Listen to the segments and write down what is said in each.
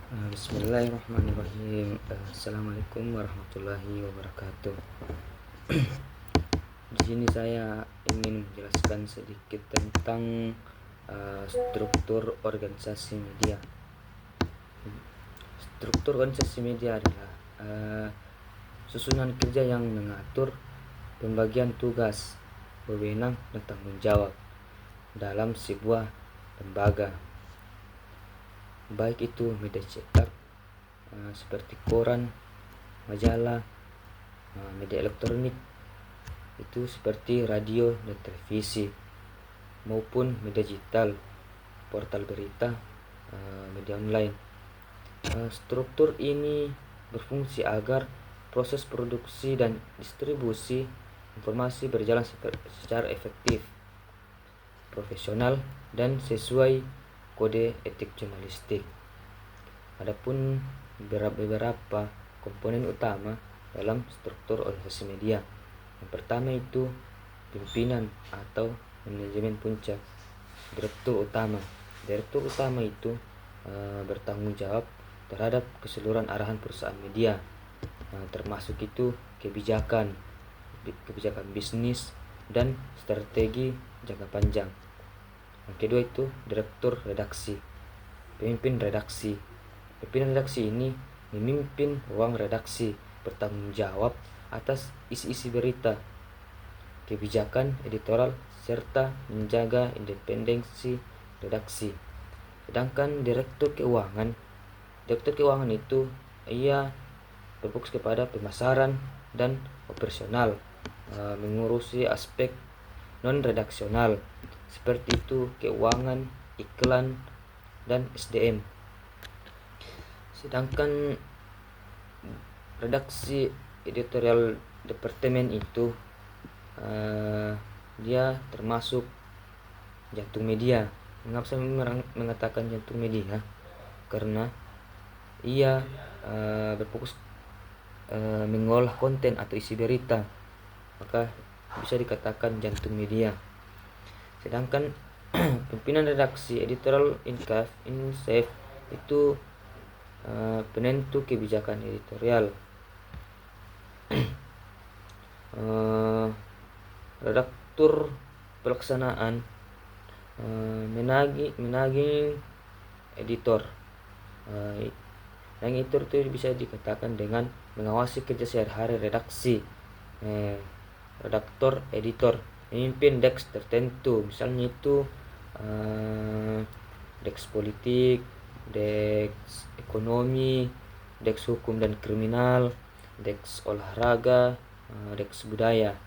Bismillahirrahmanirrahim. Assalamualaikum warahmatullahi wabarakatuh. Di sini saya ingin menjelaskan sedikit tentang struktur organisasi media. Struktur organisasi media adalah susunan kerja yang mengatur pembagian tugas, wewenang, dan tanggung jawab dalam sebuah lembaga, baik itu media cetak seperti koran, majalah, media elektronik itu seperti radio dan televisi, maupun media digital, portal berita, media online. Struktur ini berfungsi agar proses produksi dan distribusi informasi berjalan secara efektif, profesional, dan sesuai kode etik jurnalistik. Adapun beberapa komponen utama dalam struktur organisasi media. Yang pertama itu pimpinan atau manajemen puncak. Direktur utama. Direktur utama itu bertanggung jawab terhadap keseluruhan arahan perusahaan media, termasuk itu kebijakan bisnis dan strategi jangka panjang. Yang kedua itu direktur redaksi. Pemimpin redaksi. Pimpinan redaksi ini memimpin ruang redaksi, bertanggung jawab atas isi-isi berita, kebijakan editorial, serta menjaga independensi redaksi. Sedangkan direktur keuangan itu ia berfokus kepada pemasaran dan operasional, mengurusi aspek non redaksional seperti itu keuangan, iklan, dan SDM. Sedangkan redaksi editorial departemen itu dia termasuk jantung media. Mengapa saya mengatakan jantung media? Karena ia berfokus mengolah konten atau isi berita, maka bisa dikatakan jantung media. Sedangkan pimpinan redaksi editorial in-chief itu penentu kebijakan editorial. Redaktur pelaksanaan menaging editor. Yang editor itu bisa dikatakan dengan mengawasi kerja sehari-hari redaksi. Redaktor editor memimpin deks tertentu, misalnya itu deks politik, deks ekonomi, deks hukum dan kriminal, deks olahraga, deks budaya.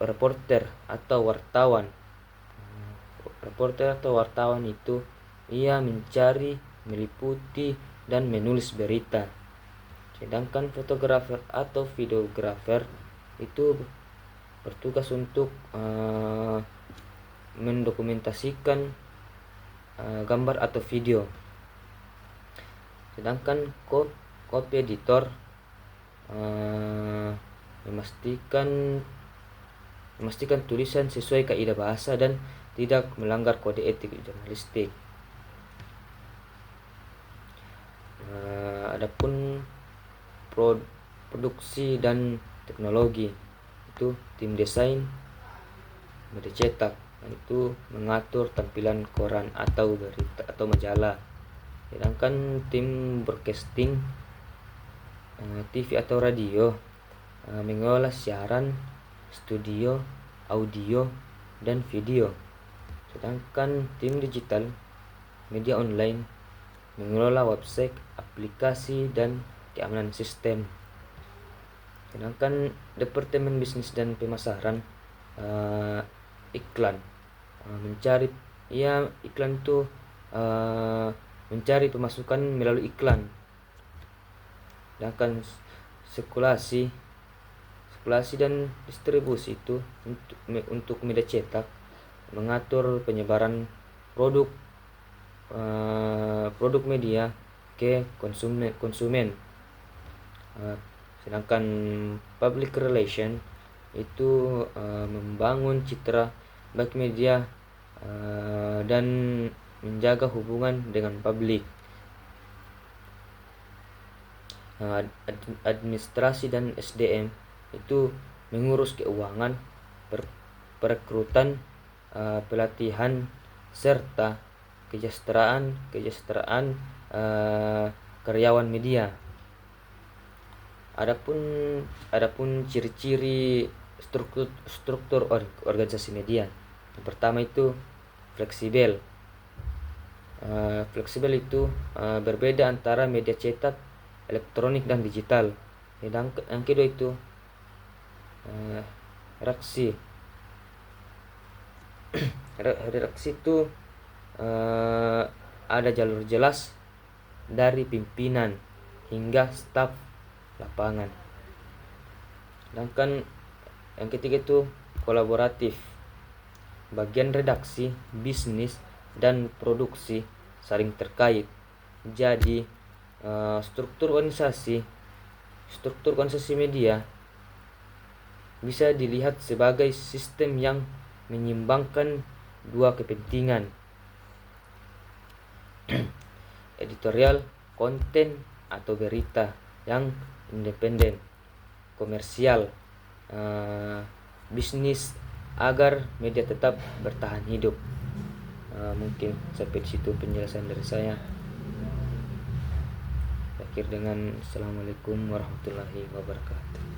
Reporter atau wartawan. Reporter atau wartawan itu ia mencari, meliputi, dan menulis berita. Sedangkan fotografer atau videografer itu bertugas untuk mendokumentasikan gambar atau video. Sedangkan copy editor memastikan tulisan sesuai kaidah bahasa dan tidak melanggar kode etik jurnalistik. Adapun produksi dan teknologi itu tim desain media cetak, itu mengatur tampilan koran atau berita atau majalah. Sedangkan tim broadcasting TV atau radio mengolah siaran, studio, audio, dan video. Sedangkan tim digital media online mengelola website, aplikasi, dan keamanan sistem. Sedangkan departemen bisnis dan pemasaran iklan iklan itu mencari pemasukan melalui iklan. Sedangkan sirkulasi dan distribusi itu untuk media cetak mengatur penyebaran produk media ke konsumen. Sedangkan public relation itu membangun citra baik media dan menjaga hubungan dengan publik. Administrasi dan SDM itu mengurus keuangan, perekrutan, pelatihan, serta kesejahteraan karyawan media. Adapun ciri-ciri struktur organisasi media. Yang pertama itu fleksibel. Fleksibel itu berbeda antara media cetak, elektronik dan digital. Yang kedua itu reaksi. Reaksi itu ada jalur jelas dari pimpinan hingga staf lapangan. Sedangkan yang ketiga itu kolaboratif. Bagian redaksi, bisnis, dan produksi saling terkait. Jadi struktur organisasi media bisa dilihat sebagai sistem yang menyimbangkan dua kepentingan, editorial, konten atau berita yang independen, komersial, bisnis, agar media tetap bertahan hidup. Mungkin sampai di situ penjelasan dari saya. Akhir dengan Assalamualaikum warahmatullahi wabarakatuh.